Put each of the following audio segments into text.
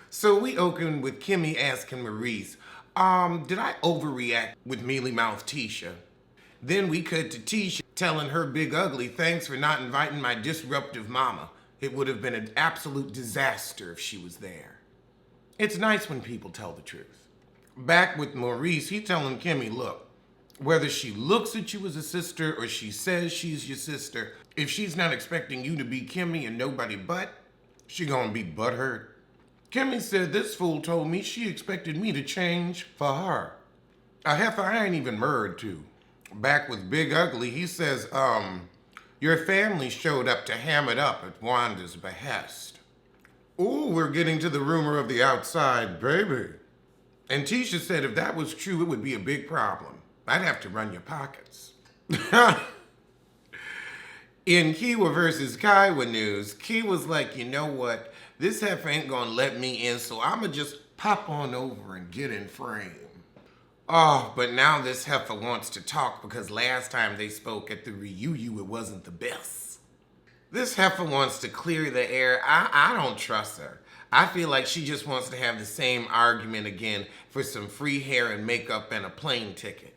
So we opened with Kimmy asking Maurice, did I overreact with mealy mouth Tisha? Then we cut to Tisha telling her big ugly, thanks for not inviting my disruptive mama. It would have been an absolute disaster if she was there. It's nice when people tell the truth. Back with Maurice, he telling Kimmy, look, whether she looks at you as a sister or she says she's your sister, if she's not expecting you to be Kimmy and nobody but, she gonna be butthurt. Kimmy said this fool told me she expected me to change for her. A heifer I ain't even married to. Back with Big Ugly, he says, your family showed up to ham it up at Wanda's behest. Ooh, we're getting to the rumor of the outside baby. And Tisha said if that was true, it would be a big problem. I'd have to run your pockets. In Kiwa versus Kaiwa news, Kiwa's like, you know what? This heifer ain't gonna let me in, so I'ma just pop on over and get in frame. Oh, but now this heifer wants to talk because last time they spoke at the reunion, it wasn't the best. This heifer wants to clear the air. I don't trust her. I feel like she just wants to have the same argument again for some free hair and makeup and a plane ticket.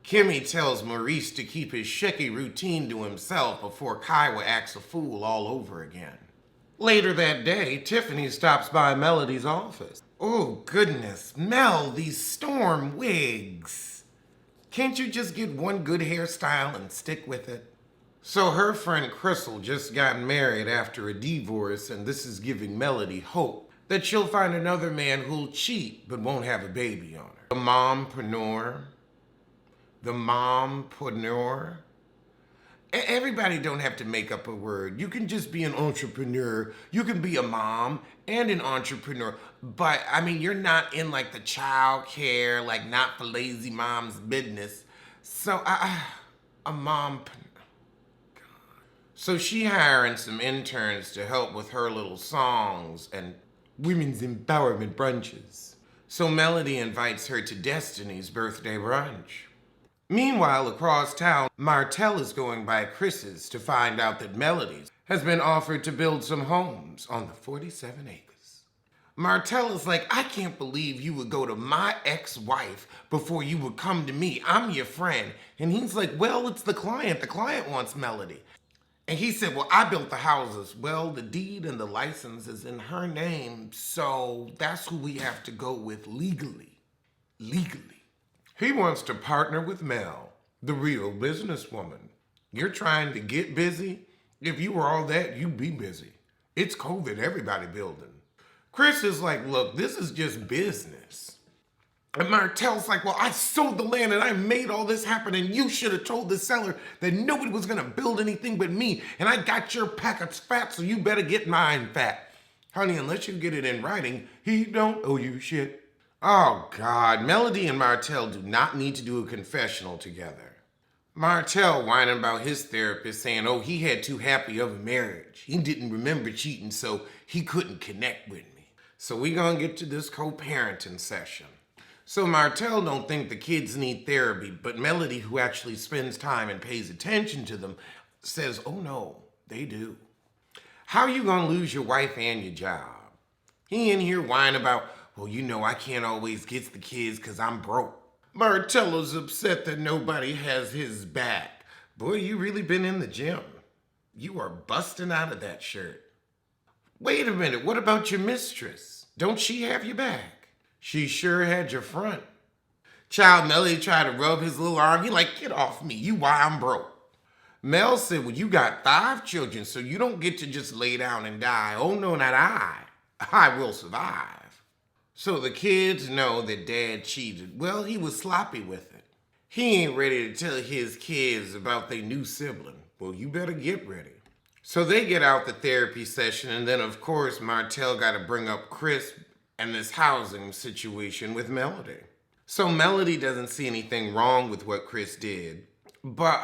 Kimmy tells Maurice to keep his shaky routine to himself before Kaiwa acts a fool all over again. Later that day, Tiffany stops by Melody's office. Oh goodness, Mel, these storm wigs. Can't you just get one good hairstyle and stick with it? So her friend Crystal just got married after a divorce, and this is giving Melody hope that she'll find another man who'll cheat but won't have a baby on her. The mompreneur. Everybody don't have to make up a word. You can just be an entrepreneur. You can be a mom and an entrepreneur. But, I mean, you're not in, like, the child care, like, not for lazy mom's business. So, a mom. So she hiring some interns to help with her little songs and women's empowerment brunches. So Melody invites her to Destiny's birthday brunch. Meanwhile, across town, Martell is going by Chris's to find out that Melody's has been offered to build some homes on the 47 acres. Martell is like, I can't believe you would go to my ex-wife before you would come to me. I'm your friend. And he's like, well, it's the client. The client wants Melody. And he said, well, I built the houses. Well, the deed and the license is in her name, so that's who we have to go with legally. Legally. He wants to partner with Mel, the real businesswoman. You're trying to get busy? If you were all that, you'd be busy. It's COVID, everybody building. Chris is like, look, this is just business. And Martell's like, well, I sold the land and I made all this happen, and you should have told the seller that nobody was gonna build anything but me, and I got your packets fat, so you better get mine fat. Honey, unless you get it in writing, he don't owe you shit. Oh, God, Melody and Martell do not need to do a confessional together. Martell whining about his therapist saying, oh, he had too happy of a marriage. He didn't remember cheating, so he couldn't connect with me. So we gonna get to this co-parenting session. So Martell don't think the kids need therapy, but Melody, who actually spends time and pays attention to them, says, oh no, they do. How you gonna lose your wife and your job? He in here whining about, well, you know, I can't always get the kids because I'm broke. Martell is upset that nobody has his back. Boy, you really been in the gym. You are busting out of that shirt. Wait a minute, what about your mistress? Don't she have your back? She sure had your front. Child Melody tried to rub his little arm. He like, get off me, you why I'm broke. Mel said, well, you got 5 children, so you don't get to just lay down and die. Oh no, not I. I will survive. So the kids know that Dad cheated. Well, he was sloppy with it. He ain't ready to tell his kids about their new sibling. Well, you better get ready. So they get out the therapy session, and then of course Martell got to bring up Chris and this housing situation with Melody. So Melody doesn't see anything wrong with what Chris did. But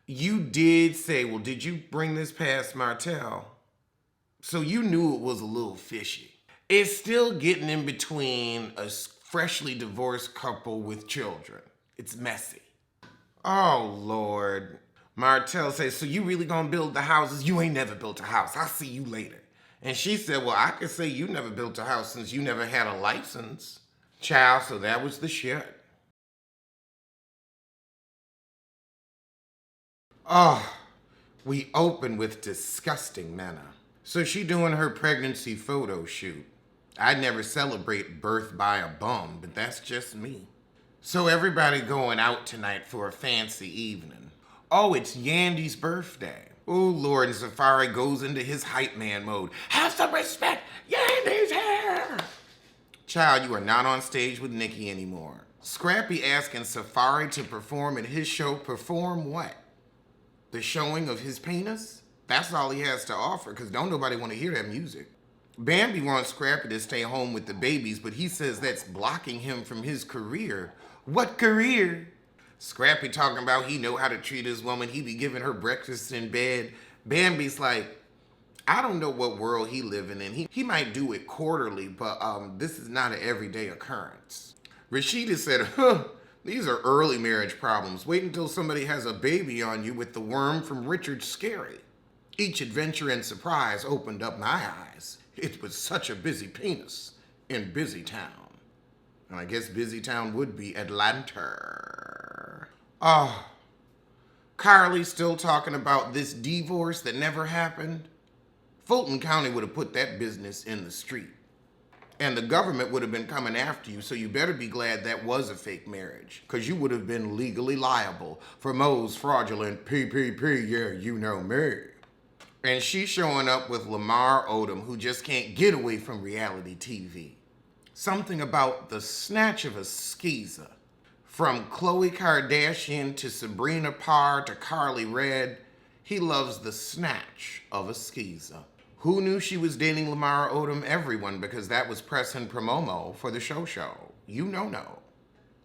you did say, well, did you bring this past Martell? So you knew it was a little fishy. It's still getting in between a freshly divorced couple with children. It's messy. Oh, Lord. Martell says, so you really gonna build the houses? You ain't never built a house. I'll see you later. And she said, well, I could say you never built a house since you never had a license. Child, so that was the shit. Oh, we open with disgusting manner. So she doing her pregnancy photo shoot. I'd never celebrate birth by a bum, but that's just me. So everybody going out tonight for a fancy evening. Oh, it's Yandy's birthday. Oh, Lord, and Safaree goes into his hype man mode. Have some respect, Yandy's here! Child, you are not on stage with Nikki anymore. Scrappy asking Safaree to perform at his show. Perform what? The showing of his penis? That's all he has to offer, because don't nobody want to hear that music. Bambi wants Scrappy to stay home with the babies, but he says that's blocking him from his career. What career? Scrappy talking about he know how to treat his woman. He be giving her breakfast in bed. Bambi's like, I don't know what world he living in. He might do it quarterly, but this is not an everyday occurrence. Rashida said, these are early marriage problems. Wait until somebody has a baby on you with the worm from Richard Scarry. Each adventure and surprise opened up my eyes. It was such a busy penis in Busy Town. And I guess Busy Town would be Atlanta. Oh, Carly's still talking about this divorce that never happened. Fulton County would have put that business in the street. And the government would have been coming after you, so you better be glad that was a fake marriage, because you would have been legally liable for Moe's fraudulent PPP, yeah, you know me. And she's showing up with Lamar Odom, who just can't get away from reality TV. Something about the snatch of a skeezer. From Khloe Kardashian to Sabrina Parr to Carly Red, he loves the snatch of a skeezer. Who knew she was dating Lamar Odom? Everyone, because that was press and promo for the show. You know.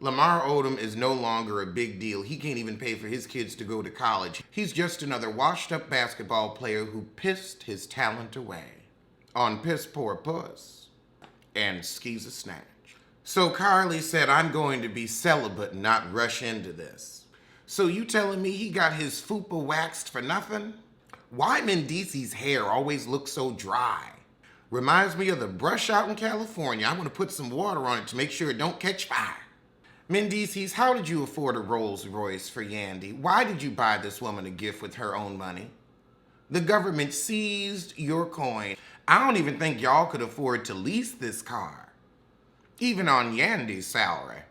Lamar Odom is no longer a big deal. He can't even pay for his kids to go to college. He's just another washed-up basketball player who pissed his talent away on Piss Poor Puss and Skeezer Snatch. So Carly said, I'm going to be celibate and not rush into this. So you telling me he got his fupa waxed for nothing? Why Mendice's hair always looks so dry? Reminds me of the brush out in California. I'm going to put some water on it to make sure it don't catch fire. Mendices, how did you afford a Rolls Royce for Yandy? Why did you buy this woman a gift with her own money? The government seized your coin. I don't even think y'all could afford to lease this car, even on Yandy's salary.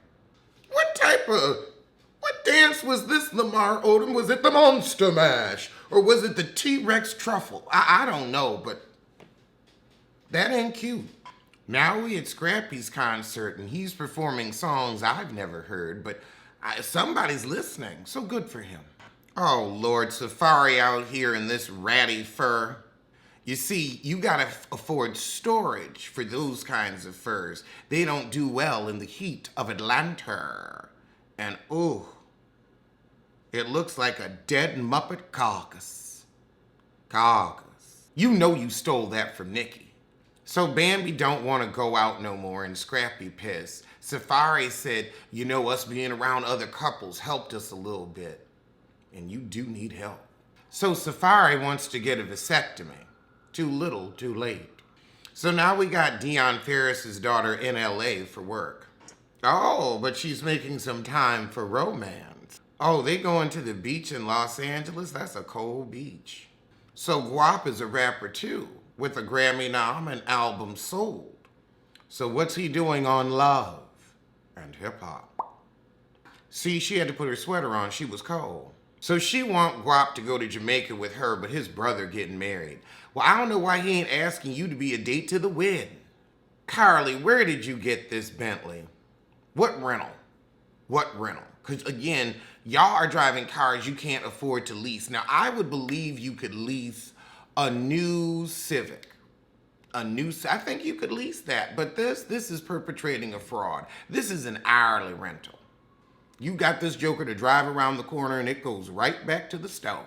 What dance was this, Lamar Odom? Was it the Monster Mash? Or was it the T-Rex Truffle? I don't know, but that ain't cute. Now we at Scrappy's concert, and he's performing songs I've never heard, but somebody's listening, so good for him. Oh, Lord, Safaree out here in this ratty fur. You see, you gotta afford storage for those kinds of furs. They don't do well in the heat of Atlanta. And ooh, it looks like a dead Muppet carcass. You know you stole that from Nikki. So Bambi don't want to go out no more and Scrappy pissed. Safaree said, you know, us being around other couples helped us a little bit. And you do need help. So Safaree wants to get a vasectomy. Too little, too late. So now we got Deion Ferris's daughter in LA for work. Oh, but she's making some time for romance. Oh, they going to the beach in Los Angeles? That's a cold beach. So Guap is a rapper too, with a Grammy nom and album sold. So what's he doing on Love and Hip Hop? See, she had to put her sweater on. She was cold. So she want Guap to go to Jamaica with her, but his brother getting married. Well, I don't know why he ain't asking you to be a date to the wedding. Carly, where did you get this Bentley? What rental? Because again, y'all are driving cars you can't afford to lease. Now, I would believe you could lease a new Civic. I think you could lease that, but this is perpetrating a fraud. This is an hourly rental. You got this joker to drive around the corner and it goes right back to the store.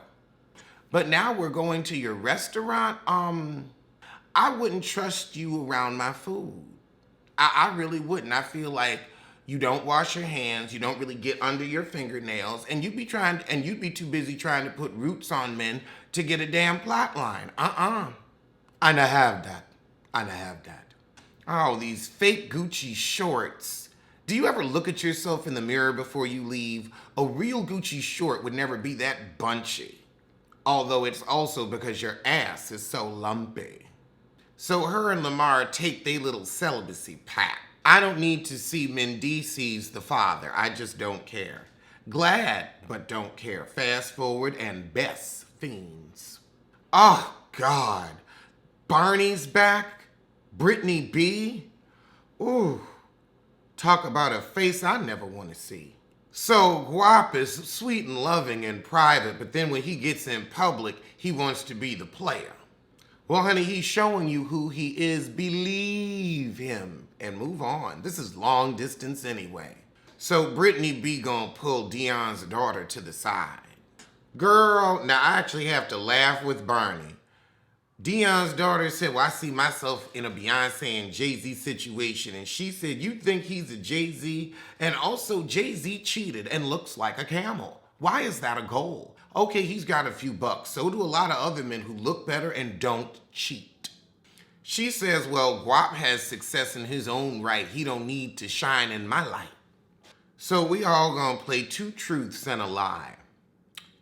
But now we're going to your restaurant. I wouldn't trust you around my food. I really wouldn't. I feel like you don't wash your hands, you don't really get under your fingernails, and you'd be too busy trying to put roots on men to get a damn plot line. I na have that. I na have that. Oh, these fake Gucci shorts. Do you ever look at yourself in the mirror before you leave? A real Gucci short would never be that bunchy. Although it's also because your ass is so lumpy. So her and Lamar take their little celibacy pact. I don't need to see Mendices the father. I just don't care. Glad, but don't care. Fast forward and best fiends. Oh, God. Barney's back? Brittany B? Ooh. Talk about a face I never want to see. So Guap is sweet and loving in private, but then when he gets in public, he wants to be the player. Well, honey, he's showing you who he is. Believe him and move on. This is long distance anyway. So Brittany B gonna pull Dion's daughter to the side. Girl, now I actually have to laugh with Barney. Dion's daughter said, well, I see myself in a Beyonce and Jay-Z situation. And she said, you think he's a Jay-Z? And also Jay-Z cheated and looks like a camel. Why is that a goal? Okay, he's got a few bucks. So do a lot of other men who look better and don't cheat. She says, well, Guap has success in his own right. He don't need to shine in my light. So we all gonna play two truths and a lie.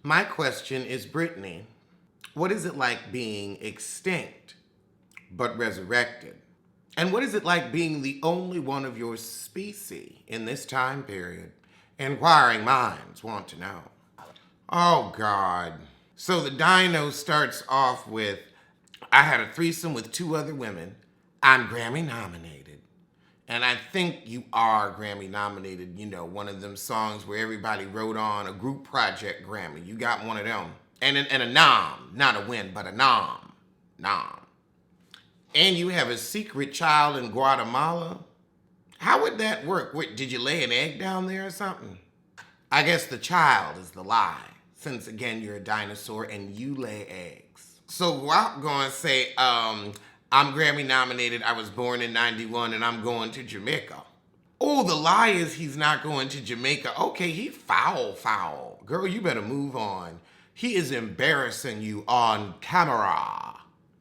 My question is, Brittany, what is it like being extinct but resurrected? And what is it like being the only one of your species in this time period? Inquiring minds want to know. Oh, God. So the dino starts off with, I had a threesome with 2 other women. I'm Grammy nominated. And I think you are Grammy nominated. You know, one of them songs where everybody wrote on a group project Grammy. You got one of them. And a nom, not a win, but a nom. Nom. And you have a secret child in Guatemala? How would that work? What, did you lay an egg down there or something? I guess the child is the lie, since again you're a dinosaur and you lay eggs. So Guap gonna say, I'm Grammy nominated, I was born in 91 and I'm going to Jamaica. Oh, the lie is he's not going to Jamaica. Okay, he foul. Girl, you better move on. He is embarrassing you on camera.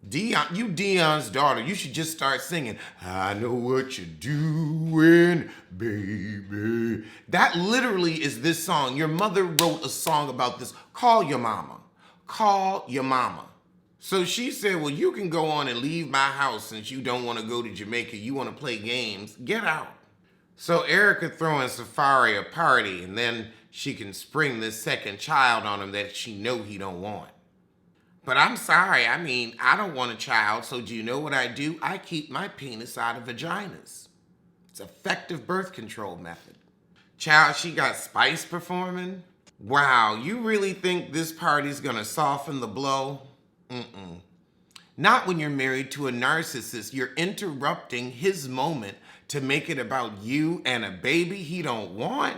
Dion, you Dion's daughter, you should just start singing, I know what you're doing, baby. That literally is this song. Your mother wrote a song about this. Call your mama. Call your mama. So she said, well, you can go on and leave my house since you don't want to go to Jamaica. You want to play games. Get out. So Erica throwing Safaree a party, and then she can spring this second child on him that she know he don't want. But I'm sorry, I don't want a child, so do you know what I do? I keep my penis out of vaginas. It's effective birth control method. Child, she got Spice performing? Wow, you really think this party's gonna soften the blow? Mm-mm. Not when you're married to a narcissist. You're interrupting his moment to make it about you and a baby he don't want.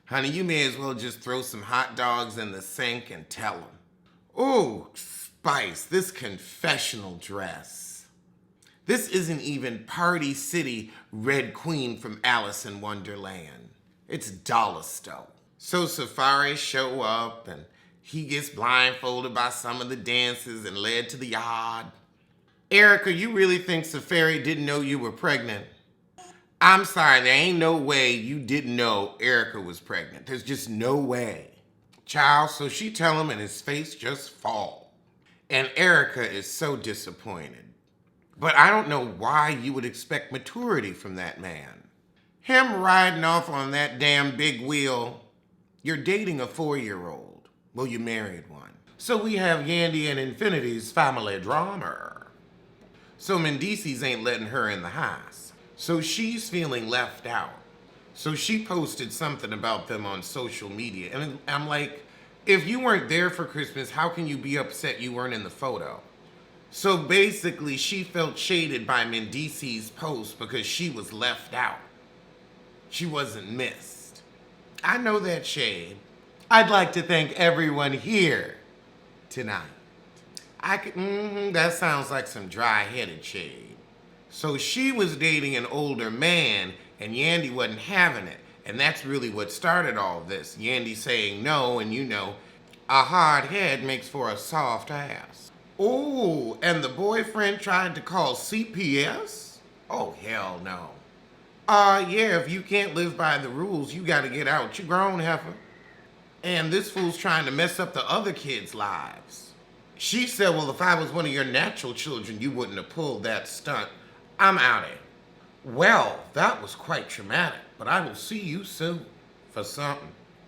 Honey, you may as well just throw some hot dogs in the sink and tell him. Ooh, Spice, this confessional dress. This isn't even Party City Red Queen from Alice in Wonderland. It's Dollisto. So Safaree show up and he gets blindfolded by some of the dances and led to the yard. Erica, you really think Safaree didn't know you were pregnant? I'm sorry, there ain't no way you didn't know Erica was pregnant. There's just no way. Child, so she tell him and his face just fall. And Erica is so disappointed. But I don't know why you would expect maturity from that man. Him riding off on that damn big wheel. You're dating a 4-year-old. Well, you married one. So we have Yandy and Infinity's family drama. So Mendices ain't letting her in the house. So she's feeling left out. So she posted something about them on social media. And I'm like, if you weren't there for Christmas, how can you be upset you weren't in the photo? So basically, she felt shaded by Mendices' post because she was left out. She wasn't missed. I know that shade. I'd like to thank everyone here tonight. That sounds like some dry-headed shade. So she was dating an older man, and Yandy wasn't having it. And that's really what started all this. Yandy saying no, and you know, a hard head makes for a soft ass. Ooh, and the boyfriend tried to call CPS? Oh, hell no. Yeah, if you can't live by the rules, you gotta get out. You grown, heifer. And this fool's trying to mess up the other kids' lives. She said, well, if I was one of your natural children, you wouldn't have pulled that stunt. I'm outie. Well, that was quite traumatic, but I will see you soon for something.